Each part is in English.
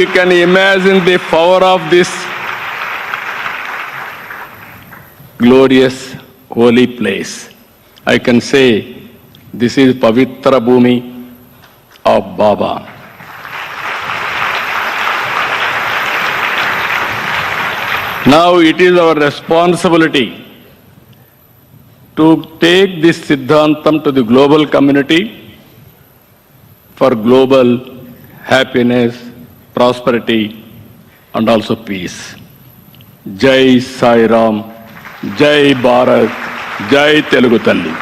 You can imagine the power of this glorious holy place. I can say this is Pavitra Bhumi of Baba. Now it is our responsibility to take this Siddhantam to the global community for global happiness, prosperity and also peace. Jai Sai Ram, Jai Bharat, Jai Telugu Talli.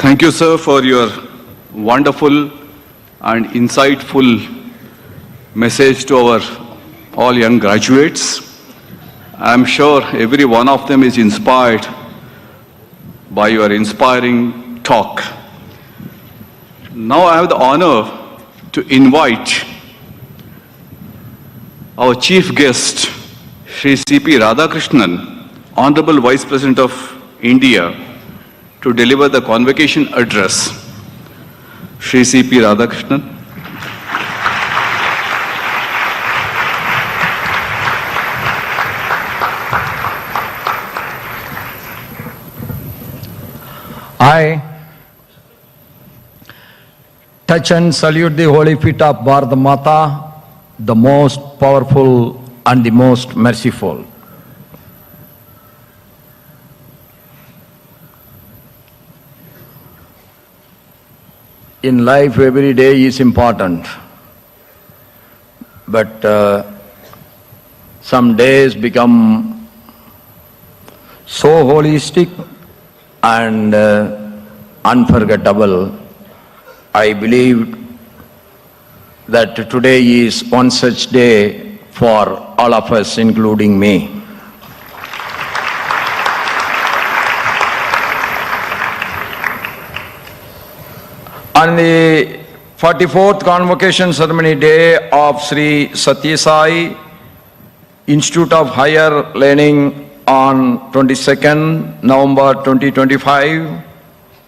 Thank you, sir, for your wonderful and insightful message to our all young graduates. I'm sure every one of them is inspired by your inspiring talk. Now I have the honor to invite our chief guest, Shri C.P. Radhakrishnan, Honorable Vice President of India, to deliver the convocation address. Shri C.P. Radhakrishnan. I touch and salute the holy feet of Bharat Mata, the most powerful and the most merciful. In life, every day is important, but some days become so holistic and unforgettable. I believe that today is one such day for all of us, including me. On the 44th Convocation Ceremony Day of Sri Satya Sai Institute of Higher Learning on 22nd November 2025,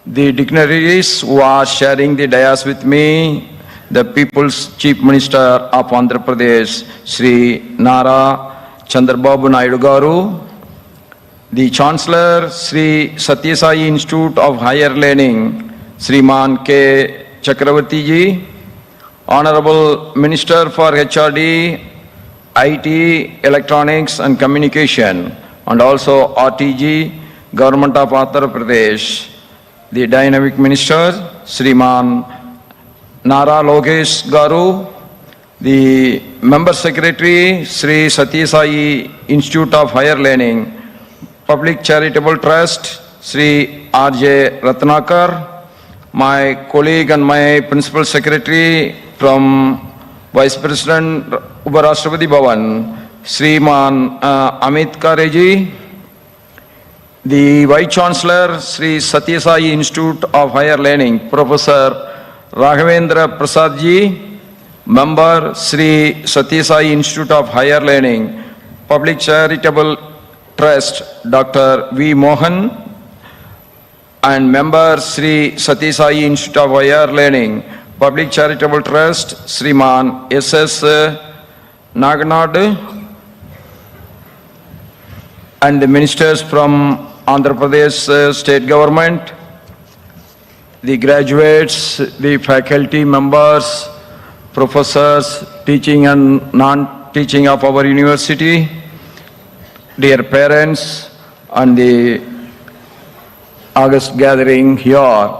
the dignitaries who are sharing the dais with me, the People's Chief Minister of Andhra Pradesh, Sri Nara Chandrababu Naidu Garu, the Chancellor, Sri Satya Sai Institute of Higher Learning, Sriman K. Chakravarti ji, Honorable Minister for HRD, IT, Electronics and Communication, and also RTG, Government of Andhra Pradesh, the Dynamic Minister, Sriman Nara Lokesh Garu, the Member Secretary, Sri Satya Sai Institute of Higher Learning, Public Charitable Trust, Sri R.J. Ratnakar, my colleague and my Principal Secretary from Vice President Uparashtrapati Bhavan, Sriman Amit Kareji, the Vice Chancellor, Sri Satya Sai Institute of Higher Learning, Professor Raghavendra Prasad ji, Member, Sri Satya Sai Institute of Higher Learning, Public Charitable Trust, Dr. V. Mohan, and Member, Sri Satya Sai Institute of Higher Learning, Public Charitable Trust, Sriman S.S. Naganad, and the ministers from Andhra Pradesh State Government, the graduates, the faculty members, professors, teaching and non-teaching of our university, dear parents, and the August gathering here.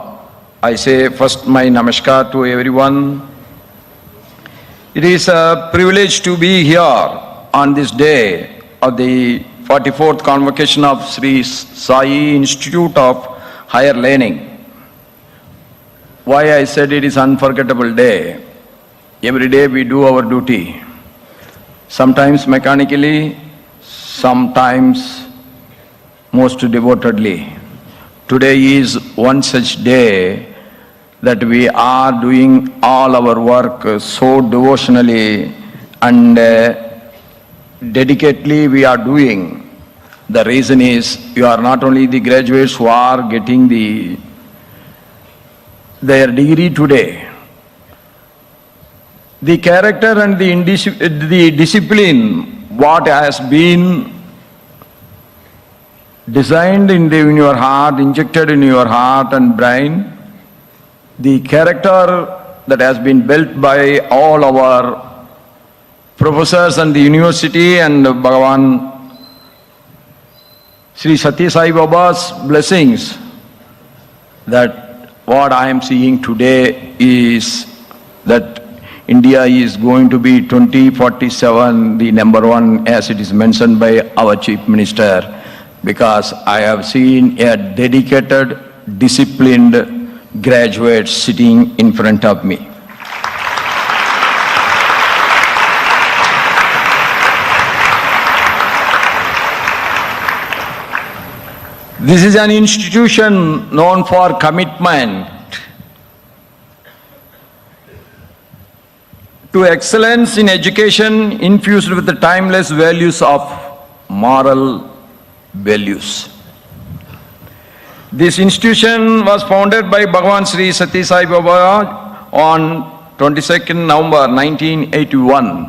I say first my namaskar to everyone. It is a privilege to be here on this day of the 44th Convocation of Sri Sai Institute of Higher Learning. Why I said it is unforgettable day? Every day we do our duty. sometimes mechanically, sometimes most devotedly. Today is one such day that we are doing all our work so devotionally and dedicatedly we are doing. The reason is you are not only the graduates who are getting their degree today. The character and the discipline, what has been designed in your heart, injected in your heart and brain, the character that has been built by all our professors and the university and Bhagavan Sri Satya Sai Baba's blessings, that what I am seeing today is that India is going to be 2047 the number one, as it is mentioned by our Chief Minister, because I have seen a dedicated, disciplined graduate sitting in front of me. This is an institution known for commitment to excellence in education infused with the timeless values of moral values. This institution was founded by Bhagavan Sri Satya Sai Baba on 22nd November 1981.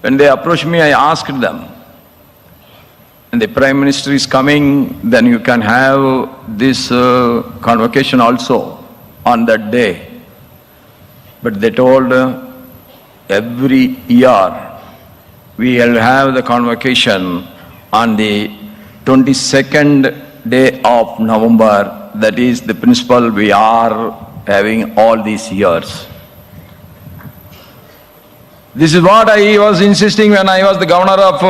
When they approached me, I asked them, and the Prime Minister is coming, then you can have this convocation also on that day. But they told every year we will have the convocation on the 22nd day of November. That is the principle we are having all these years. This is what I was insisting when I was the governor of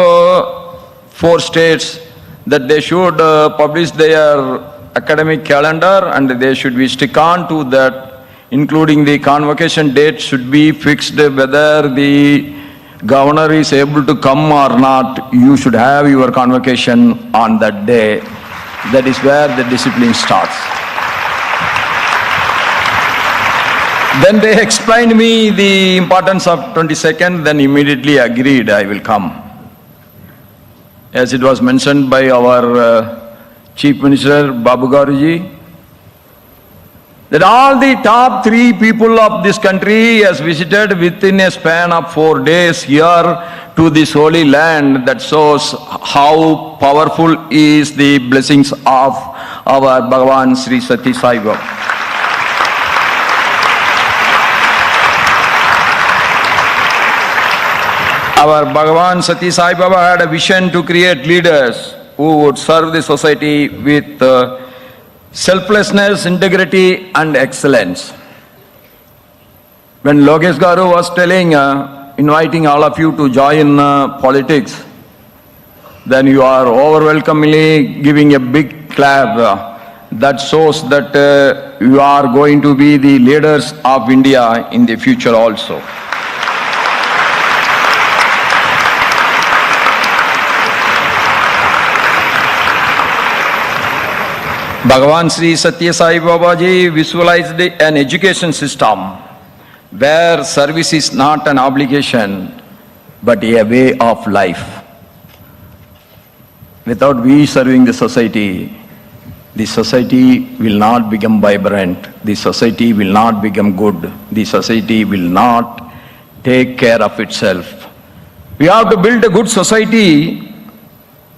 4 states, that they should publish their academic calendar and they should be stick on to that, including the convocation date should be fixed, whether the governor is able to come or not. You should have your convocation on that day. That is where the discipline starts. Then they explained me the importance of 22nd, then immediately agreed I will come. As it was mentioned by our Chief Minister Babu Garuji, that all the top 3 people of this country has visited within a span of 4 days here to this holy land. That shows how powerful is the blessings of our Bhagavan Sri Satya Sai Baba. Our Bhagavan Satya Sai Baba had a vision to create leaders who would serve the society with selflessness, integrity and excellence. When Lokesh Garu was telling, inviting all of you to join politics, then you are overwhelmingly giving a big clap. That shows that you are going to be the leaders of India in the future also. Bhagavan Sri Satya Sai Babaji visualized an education system where service is not an obligation but a way of life. Without we serving the society will not become vibrant, the society will not become good, the society will not take care of itself. We have to build a good society.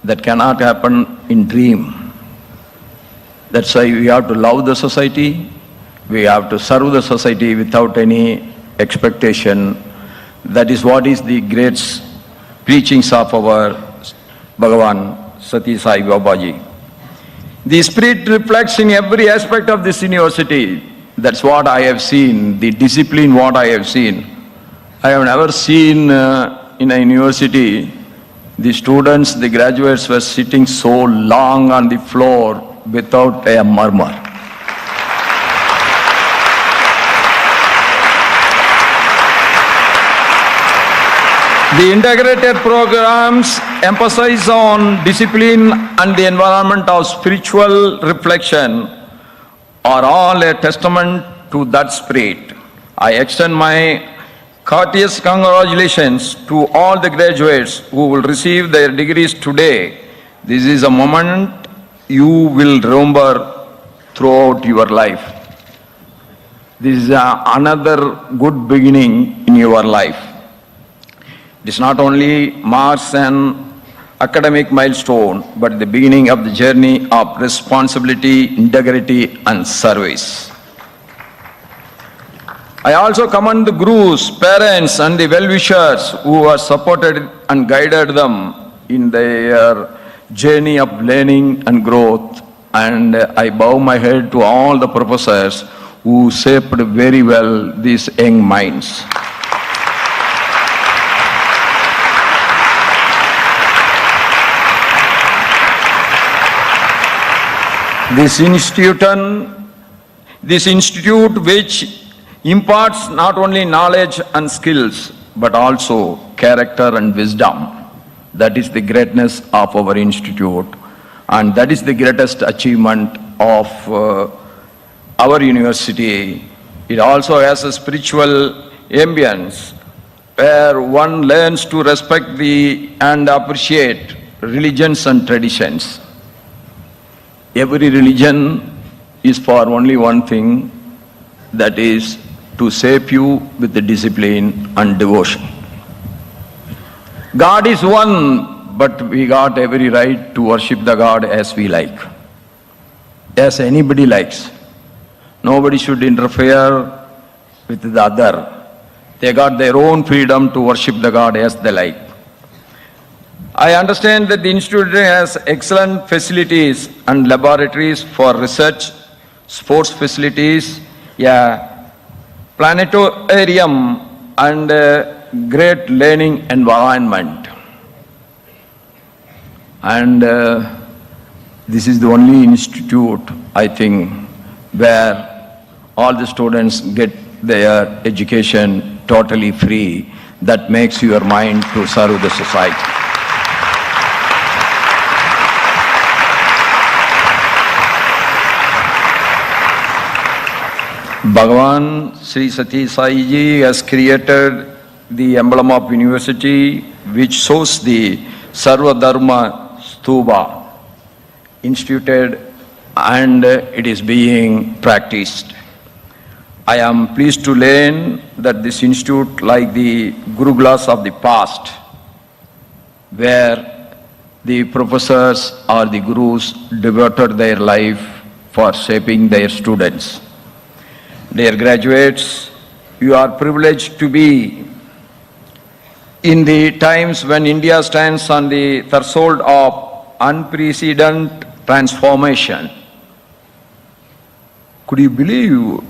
That cannot happen in dream. That's why we have to love the society, we have to serve the society without any expectation. That is what is the great preachings of our Bhagavan Satya Sai Babaji. The spirit reflects in every aspect of this university. That's what I have seen, the discipline what I have seen. I have never seen in a university, the students, the graduates were sitting so long on the floor without a murmur. The integrated programs emphasize on discipline and the environment of spiritual reflection are all a testament to that spirit. I extend my courteous congratulations to all the graduates who will receive their degrees today. This is a moment you will remember throughout your life. This is another good beginning in your life. It is not only marks an academic milestone, but the beginning of the journey of responsibility, integrity, and service. I also commend the gurus, parents, and the well-wishers who have supported and guided them in their journey of learning and growth. And I bow my head to all the professors who shaped very well these young minds. This institute which imparts not only knowledge and skills, but also character and wisdom. That is the greatness of our institute, and that is the greatest achievement of our university. It also has a spiritual ambience where one learns to respect and appreciate religions and traditions. Every religion is for only one thing, that is to shape you with the discipline and devotion. God is one, but we got every right to worship the God as we like, as anybody likes. Nobody should interfere with the other. They got their own freedom to worship the God as they like. I understand that the institute has excellent facilities and laboratories for research, sports facilities, planetarium, and great learning environment. And this is the only institute, I think, where all the students get their education totally free. That makes your mind to serve the society. Bhagavan Sri Sati Sai Ji has created the emblem of university which shows the Sarva Dharma Stupa instituted, and it is being practiced. I am pleased to learn that this institute, like the Gurukulas of the past, where the professors or the gurus devoted their life for shaping their students. Dear graduates, you are privileged to be in the times when India stands on the threshold of unprecedented transformation. Could you believe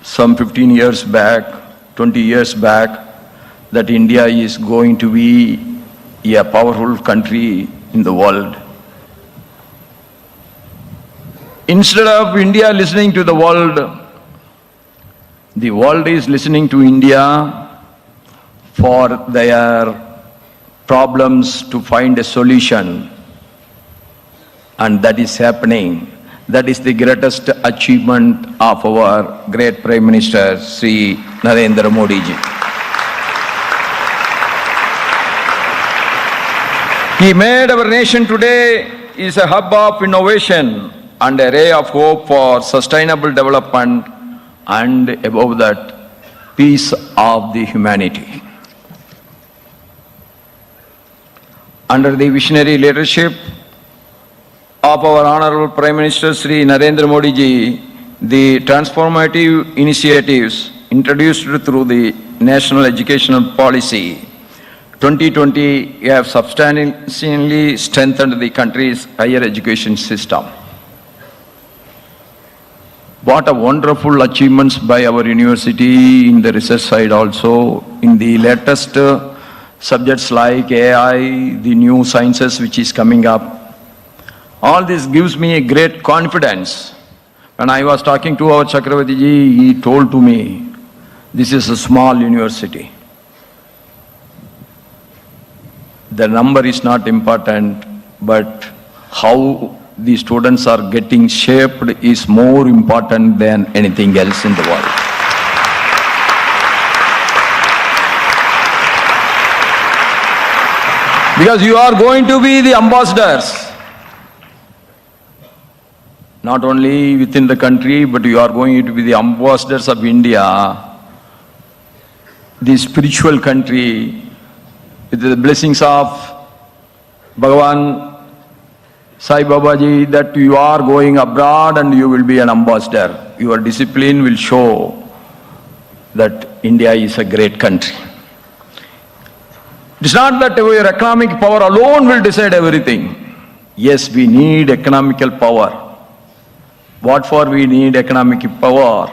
some 15 years back, 20 years back, that India is going to be a powerful country in the world? Instead of India listening to the world is listening to India for their problems to find a solution. And that is happening. That is the greatest achievement of our great Prime Minister, Sri Narendra Modi ji. He made our nation today is a hub of innovation and a ray of hope for sustainable development, and above that, peace of the humanity. Under the visionary leadership of our Honorable Prime Minister Sri Narendra Modi ji, the transformative initiatives introduced through the National Educational Policy 2020 have substantially strengthened the country's higher education system. What a wonderful achievements by our university in the research side also, in the latest subjects like AI, the new sciences which is coming up. All this gives me a great confidence. When I was talking to our Chakravarti ji, he told to me, this is a small university. the number is not important, but how the students are getting shaped is more important than anything else in the world. Because you are going to be the ambassadors, not only within the country, but you are going to be the ambassadors of India, the spiritual country, with the blessings of Bhagavan Sai Babaji, that you are going abroad and you will be an ambassador. Your discipline will show that India is a great country. It's not that your economic power alone will decide everything. Yes, we need economical power. What for we need economic power?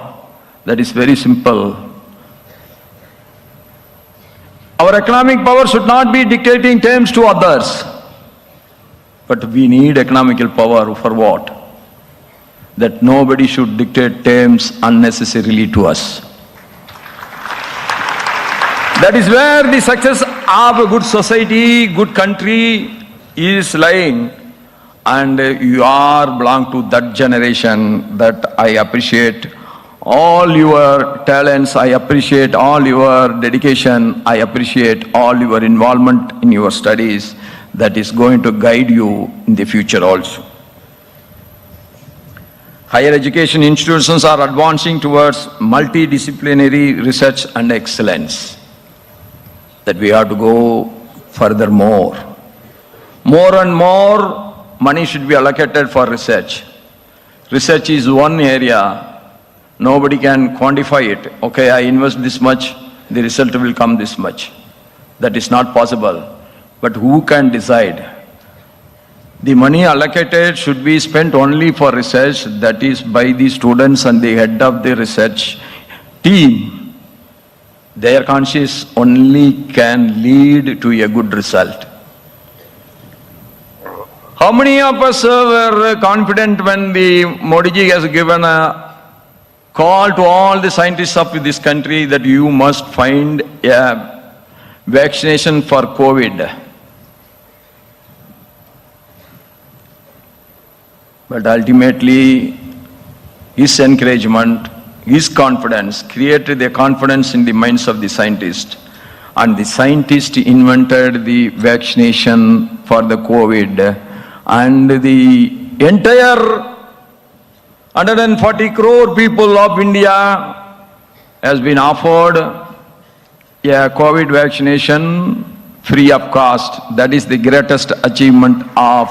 That is very simple. Our economic power should not be dictating terms to others. But we need economical power for what? That nobody should dictate terms unnecessarily to us. That is where the success of a good society, good country is lying. And you are belong to that generation that I appreciate all your talents, I appreciate all your dedication, I appreciate all your involvement in your studies that is going to guide you in the future also. Higher education institutions are advancing towards multidisciplinary research and excellence. That we have to go furthermore. More and more money should be allocated for research. Research is one area, nobody can quantify it. Okay, I invest this much, the result will come this much. That is not possible. But who can decide? The money allocated should be spent only for research, that is by the students and the head of the research team. Their conscience only can lead to a good result. How many of us were confident when the Modi ji has given a call to all the scientists of this country that you must find a vaccination for COVID? But ultimately, his encouragement, his confidence created the confidence in the minds of the scientists. And the scientist invented the vaccination for the COVID. And the entire 140 crore people of India has been offered a COVID vaccination free of cost. That is the greatest achievement of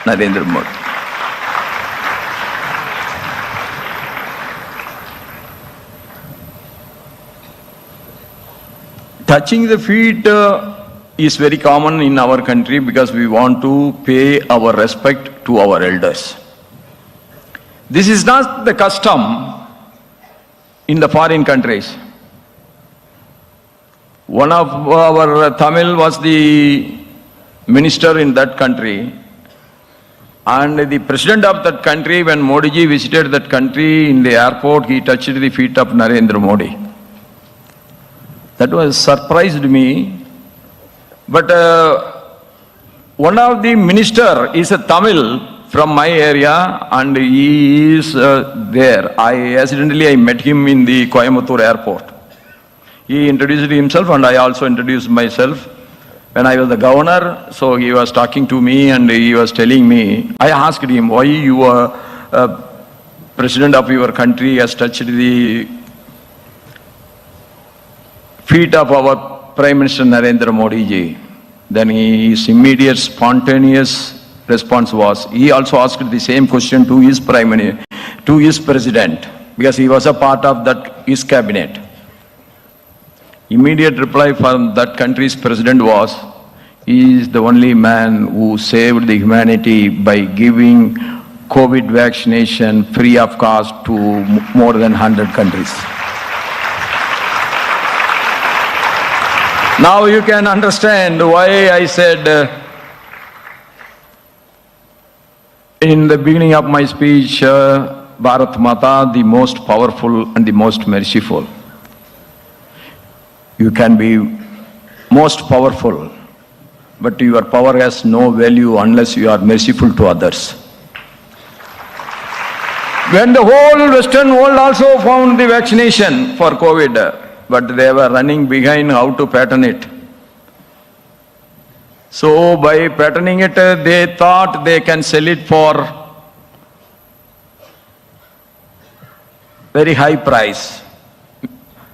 Narendra Modi. Touching the feet is very common in our country because we want to pay our respect to our elders. This is not the custom in the foreign countries. One of our Tamil was the minister in that country, and the president of that country, when Modi ji visited that country in the airport, he touched the feet of Narendra Modi. That was surprised me. But one of the minister is a Tamil from my area, and he is there. I met him in the Coimbatore airport. He introduced himself and I also introduced myself. When I was the governor, so he was talking to me and he was telling me, I asked him, why you are president of your country has touched the feet of our Prime Minister Narendra Modi ji. Then his immediate spontaneous response was, he also asked the same question to his to his president, because he was a part of that his cabinet. Immediate reply from that country's president was, he is the only man who saved the humanity by giving COVID vaccination free of cost to more than 100 countries. Now you can understand why I said in the beginning of my speech, Bharat Mata, the most powerful and the most merciful. You can be most powerful, but your power has no value unless you are merciful to others. When the whole Western world also found the vaccination for COVID, but they were running behind how to patent it. So by patenting it, they thought they can sell it for very high price.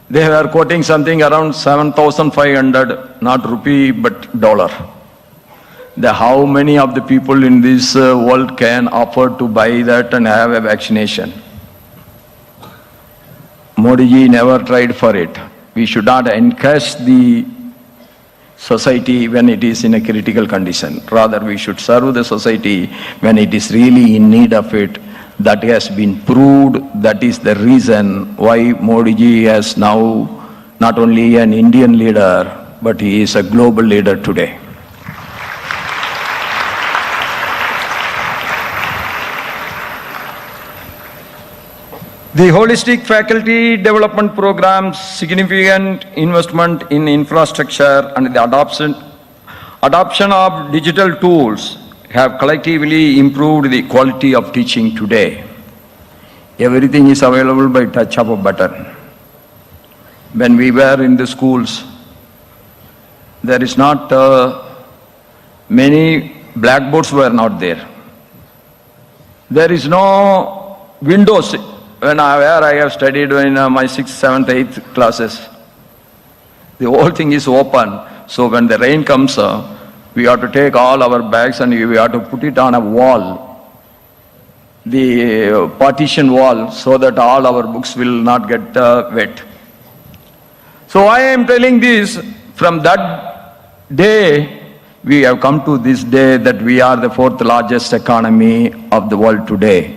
They were quoting something around 7,500, not rupee, but dollar. How many of the people in this world can afford to buy that and have a vaccination? Modi ji never tried for it. We should not encourage the society when it is in a critical condition. Rather, we should serve the society when it is really in need of it. That has been proved. That is the reason why Modi ji is now not only an Indian leader, but he is a global leader today. The holistic faculty development programs, significant investment in infrastructure and the adoption of digital tools have collectively improved the quality of teaching today. Everything is available by touch of a button. When we were in the schools, there is not many blackboards were not there. There is no windows. Where I have studied in my 6th, 7th, 8th classes, the whole thing is open. So when the rain comes, we have to take all our bags and we have to put it on a wall, the partition wall, so that all our books will not get wet. So I am telling this, from that day, we have come to this day that we are the 4th largest economy of the world today.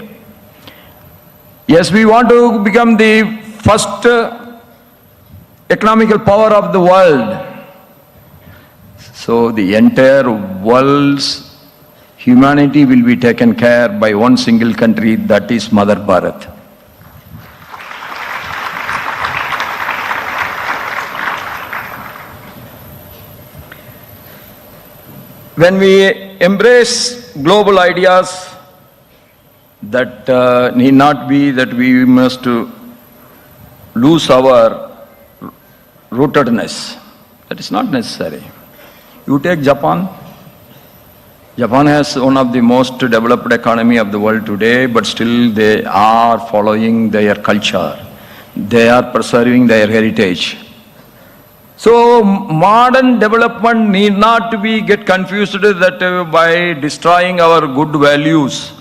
Yes, we want to become the first economical power of the world. So the entire world's humanity will be taken care by one single country, that is Mother Bharat. When we embrace global ideas, that need not be that we must lose our rootedness. That is not necessary. You take Japan. Japan has one of the most developed economy of the world today, but still they are following their culture. They are preserving their heritage. So modern development need not to be get confused that by destroying our good values,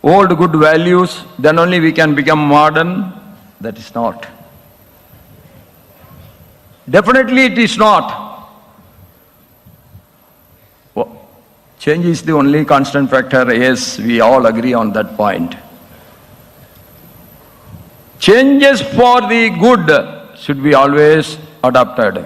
old good values, then only we can become modern. That is not. Definitely it is not. Change is the only constant factor. Yes, we all agree on that point. Changes for the good should be always adopted.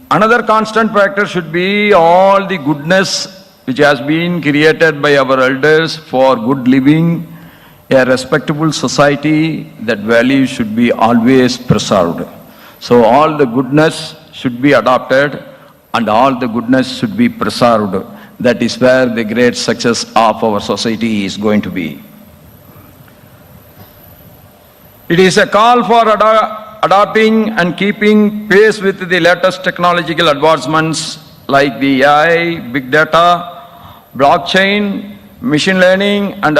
Another constant factor should be all the goodness which has been created by our elders for good living, a respectable society. That value should be always preserved. So all the goodness should be adopted and all the goodness should be preserved. That is where the great success of our society is going to be. It is a call for adopting and keeping pace with the latest technological advancements like the AI, big data, blockchain, machine learning, and